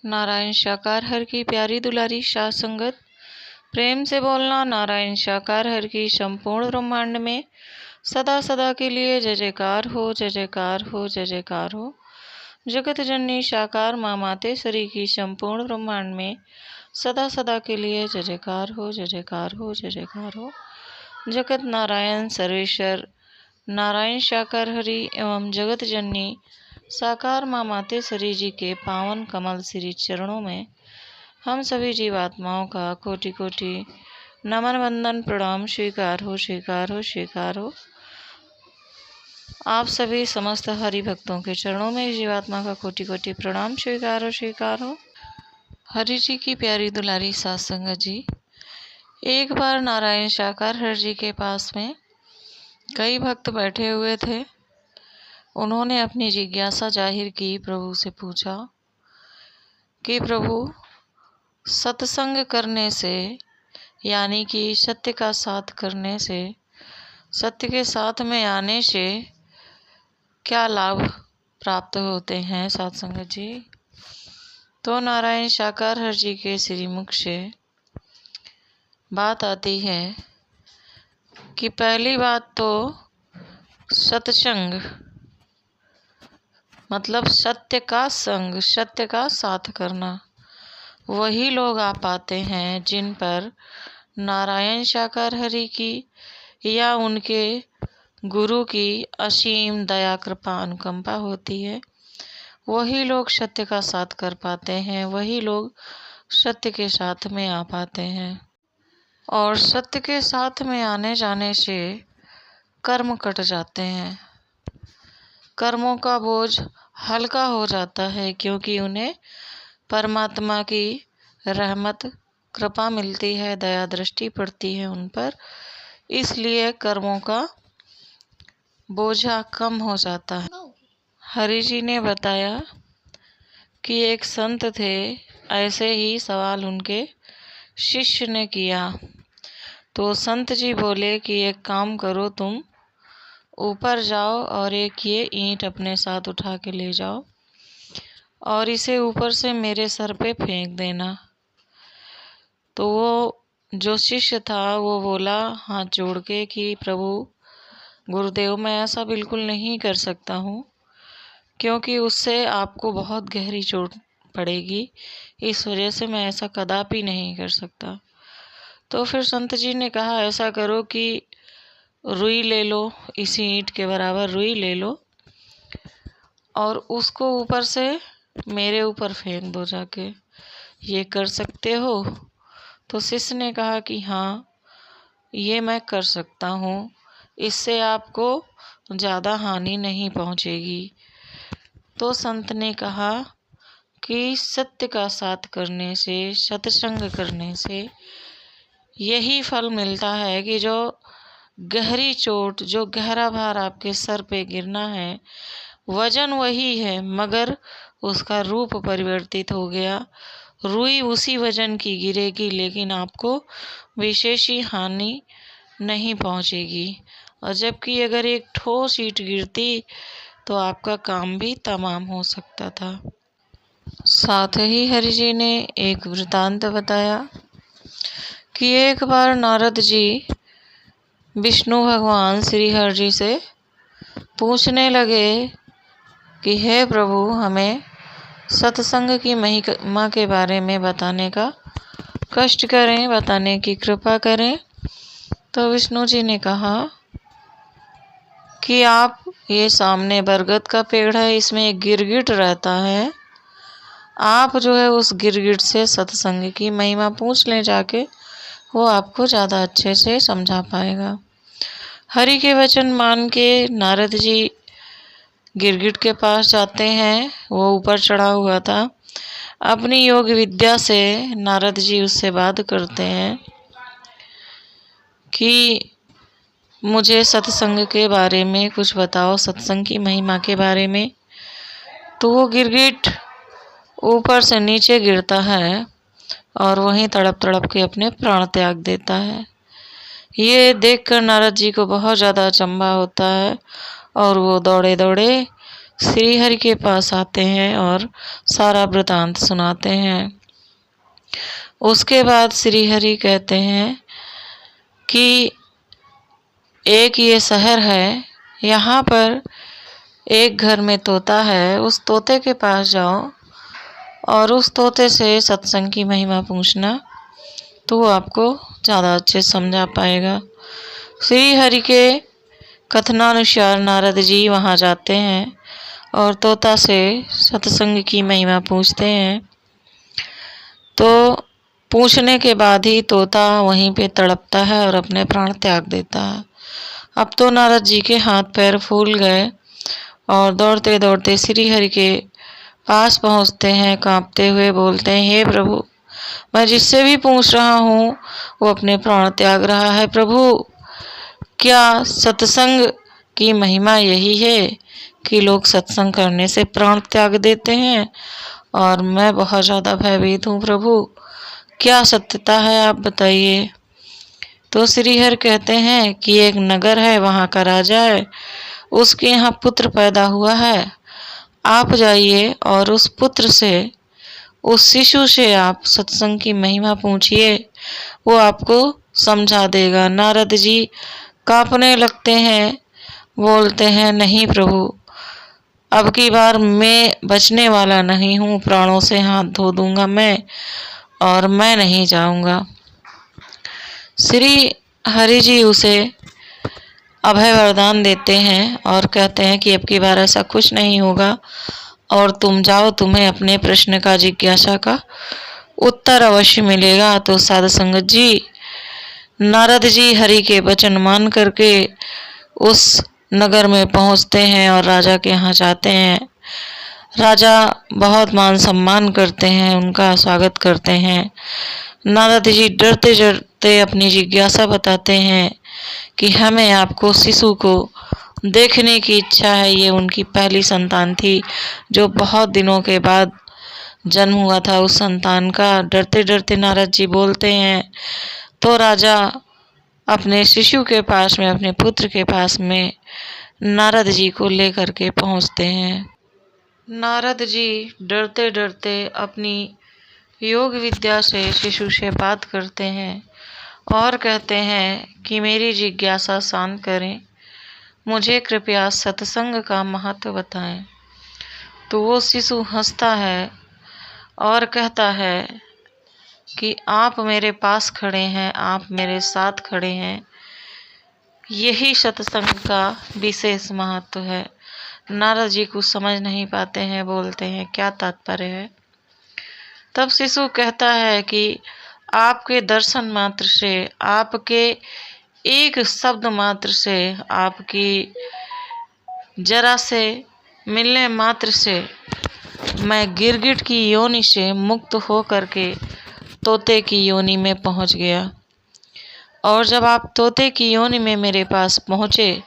नारायण शाकार हर की प्यारी दुलारी शाह संगत, प्रेम से बोलना नारायण शाकार हर की संपूर्ण ब्रह्मांड में सदा सदा के लिए जय जयकार हो, जय जयकार हो, जय जयकार हो। जगत जननी शाकार माँ मातेश्वरी की संपूर्ण ब्रह्मांड में सदा सदा के लिए जय जयकार हो, जय जयकार हो, जय जयकार हो। जगत नारायण सर्वेश्वर नारायण शाकार हरि एवं जगत जननी साकार माँ मातेश्वरी जी के पावन कमल श्री चरणों में हम सभी जीवात्माओं का कोटि कोटि नमन वंदन प्रणाम स्वीकार हो, स्वीकार हो, स्वीकार हो। आप सभी समस्त हरि भक्तों के चरणों में जीवात्मा का कोटि कोटि प्रणाम स्वीकार हो, स्वीकार हो। हरि जी की प्यारी दुलारी साथ संगत जी, एक बार नारायण शाकार हर जी के पास में कई भक्त बैठे हुए थे। उन्होंने अपनी जिज्ञासा जाहिर की, प्रभु से पूछा कि प्रभु, सत्संग करने से यानी कि सत्य का साथ करने से, सत्य के साथ में आने से क्या लाभ प्राप्त होते हैं साथ संगत जी। तो नारायण शाकार हर जी के श्रीमुख से बात आती है कि पहली बात तो सत्संग मतलब सत्य का संग, सत्य का साथ करना। वही लोग आ पाते हैं जिन पर नारायण शाकार हरि की या उनके गुरु की असीम दया कृपा अनुकंपा होती है। वही लोग सत्य का साथ कर पाते हैं, वही लोग सत्य के साथ में आ पाते हैं। और सत्य के साथ में आने जाने से कर्म कट जाते हैं, कर्मों का बोझ हल्का हो जाता है, क्योंकि उन्हें परमात्मा की रहमत कृपा मिलती है, दया दृष्टि पड़ती है उन पर, इसलिए कर्मों का बोझा कम हो जाता है। हरि जी ने बताया कि एक संत थे, ऐसे ही सवाल उनके शिष्य ने किया। तो संत जी बोले कि एक काम करो, तुम ऊपर जाओ और एक ये ईंट अपने साथ उठा के ले जाओ और इसे ऊपर से मेरे सर पे फेंक देना। तो वो जो शिष्य था वो बोला हाथ जोड़ के कि प्रभु गुरुदेव, मैं ऐसा बिल्कुल नहीं कर सकता हूँ, क्योंकि उससे आपको बहुत गहरी चोट पड़ेगी, इस वजह से मैं ऐसा कदापि नहीं कर सकता। तो फिर संत जी ने कहा ऐसा करो कि रुई ले लो, इसी ईंट के बराबर रुई ले लो और उसको ऊपर से मेरे ऊपर फेंक दो जाके, ये कर सकते हो? तो शिष्य ने कहा कि हाँ, ये मैं कर सकता हूँ, इससे आपको ज़्यादा हानि नहीं पहुँचेगी। तो संत ने कहा कि सत्य का साथ करने से, सत्संग करने से यही फल मिलता है कि जो गहरी चोट, जो गहरा भार आपके सर पे गिरना है, वजन वही है मगर उसका रूप परिवर्तित हो गया। रुई उसी वजन की गिरेगी लेकिन आपको विशेष हानि नहीं पहुंचेगी। और जबकि अगर एक ठोस ईंट गिरती तो आपका काम भी तमाम हो सकता था। साथ ही हरि जी ने एक वृतांत बताया कि एक बार नारद जी विष्णु भगवान श्री हरि जी से पूछने लगे कि हे प्रभु, हमें सत्संग की महिमा के बारे में बताने का कष्ट करें, बताने की कृपा करें। तो विष्णु जी ने कहा कि आप, ये सामने बरगद का पेड़ है, इसमें एक गिरगिट रहता है, आप जो है उस गिरगिट से सत्संग की महिमा पूछ लें जाके, वो आपको ज़्यादा अच्छे से समझा पाएगा। हरि के वचन मान के नारद जी गिरगिट के पास जाते हैं। वो ऊपर चढ़ा हुआ था। अपनी योग विद्या से नारद जी उससे बात करते हैं कि मुझे सत्संग के बारे में कुछ बताओ, सत्संग की महिमा के बारे में। तो वो गिरगिट ऊपर से नीचे गिरता है और वहीं तड़प तड़प के अपने प्राण त्याग देता है। ये देखकर नारद जी को बहुत ज़्यादा अचंभा होता है और वो दौड़े दौड़े श्री हरि के पास आते हैं और सारा वृतांत सुनाते हैं। उसके बाद श्री हरि कहते हैं कि एक ये शहर है, यहाँ पर एक घर में तोता है, उस तोते के पास जाओ और उस तोते से सत्संग की महिमा पूछना, तो वो आपको ज़्यादा अच्छे समझा पाएगा। श्री हरि के कथनानुसार नारद जी वहाँ जाते हैं और तोता से सत्संग की महिमा पूछते हैं। तो पूछने के बाद ही तोता वहीं पे तड़पता है और अपने प्राण त्याग देता है। अब तो नारद जी के हाथ पैर फूल गए और दौड़ते दौड़ते श्री हरि के पास पहुँचते हैं, कांपते हुए बोलते हैं, हे प्रभु, मैं जिससे भी पूछ रहा हूँ वो अपने प्राण त्याग रहा है। प्रभु, क्या सत्संग की महिमा यही है कि लोग सत्संग करने से प्राण त्याग देते हैं? और मैं बहुत ज़्यादा भयभीत हूँ प्रभु, क्या सत्यता है आप बताइए। तो श्रीहरि कहते हैं कि एक नगर है, वहाँ का राजा है, उसके यहाँ पुत्र पैदा हुआ है, आप जाइए और उस पुत्र से, उस शिशु से आप सत्संग की महिमा पूछिए, वो आपको समझा देगा। नारद जी कांपने लगते हैं, बोलते हैं, नहीं प्रभु, अब की बार मैं बचने वाला नहीं हूँ, प्राणों से हाथ धो दूंगा मैं, और मैं नहीं जाऊंगा। श्री हरि जी उसे अभय वरदान देते हैं और कहते हैं कि अब की बार ऐसा कुछ नहीं होगा और तुम जाओ, तुम्हें अपने प्रश्न का, जिज्ञासा का उत्तर अवश्य मिलेगा। तो साधु संगत जी, नारद जी हरि के वचन मान करके उस नगर में पहुंचते हैं और राजा के यहाँ जाते हैं। राजा बहुत मान सम्मान करते हैं, उनका स्वागत करते हैं। नारद जी डरते डरते अपनी जिज्ञासा बताते हैं कि हमें आपको शिशु को देखने की इच्छा है। ये उनकी पहली संतान थी जो बहुत दिनों के बाद जन्म हुआ था उस संतान का। डरते डरते नारद जी बोलते हैं। तो राजा अपने शिशु के पास में, अपने पुत्र के पास में नारद जी को लेकर के पहुंचते हैं। नारद जी डरते डरते अपनी योग विद्या से शिशु से बात करते हैं और कहते हैं कि मेरी जिज्ञासा शांत करें, मुझे कृपया सत्संग का महत्व बताएं। तो वो शिशु हंसता है और कहता है कि आप मेरे पास खड़े हैं, आप मेरे साथ खड़े हैं, यही सत्संग का विशेष महत्व है। नारद जी कुछ समझ नहीं पाते हैं, बोलते हैं क्या तात्पर्य है। तब शिशु कहता है कि आपके दर्शन मात्र से, आपके एक शब्द मात्र से, आपकी जरा से मिलने मात्र से मैं गिरगिट की योनि से मुक्त हो करके तोते की योनि में पहुंच गया। और जब आप तोते की योनि में मेरे पास पहुँचे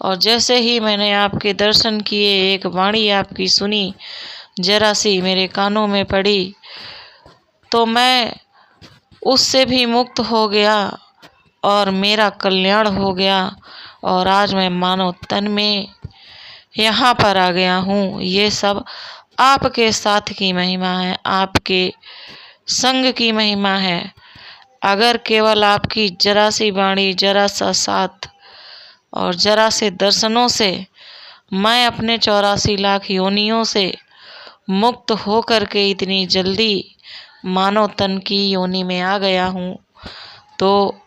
और जैसे ही मैंने आपके दर्शन किए, एक वाणी आपकी सुनी, जरा सी मेरे कानों में पड़ी, तो मैं उससे भी मुक्त हो गया और मेरा कल्याण हो गया और आज मैं मानव तन में यहाँ पर आ गया हूँ। ये सब आपके साथ की महिमा है, आपके संग की महिमा है। अगर केवल आपकी जरा सी वाणी, जरा सा साथ और जरा से दर्शनों से मैं अपने 84 लाख योनियों से मुक्त हो करके इतनी जल्दी मानव तन की योनि में आ गया हूँ, तो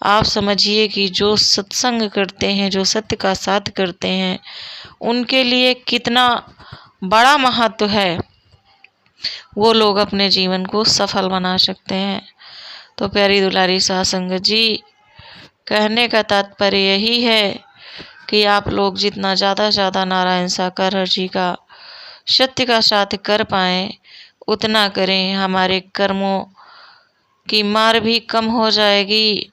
आप समझिए कि जो सत्संग करते हैं, जो सत्य का साथ करते हैं, उनके लिए कितना बड़ा महत्व है। वो लोग अपने जीवन को सफल बना सकते हैं। तो प्यारी दुलारी साध संगत जी, कहने का तात्पर्य यही है कि आप लोग जितना ज़्यादा ज़्यादा नारायण साकार हर जी का सत्य का साथ कर पाएँ उतना करें। हमारे कर्मों की मार भी कम हो जाएगी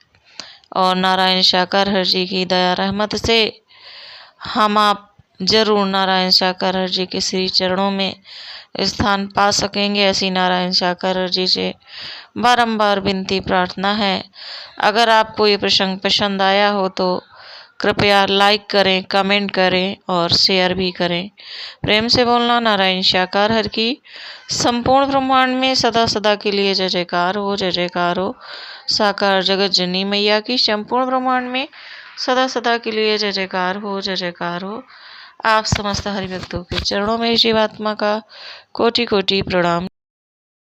और नारायण साकार हर जी की दया रहमत से हम आप जरूर नारायण साकार हर जी के श्री चरणों में स्थान पा सकेंगे। ऐसी नारायण साकार हर जी से बारंबार विनती प्रार्थना है। अगर आपको ये प्रसंग पसंद आया हो तो कृपया लाइक करें, कमेंट करें और शेयर भी करें। प्रेम से बोलना नारायण साकार हर की संपूर्ण ब्रह्मांड में सदा सदा के लिए जय जयकार हो, जय जयकार हो। साकार जगत जननी मैया की संपूर्ण ब्रह्मांड में सदा सदा के लिए जय जयकार हो, जय जयकार हो। आप समस्त हरि भक्तों के चरणों में जीवात्मा का कोटि कोटि प्रणाम।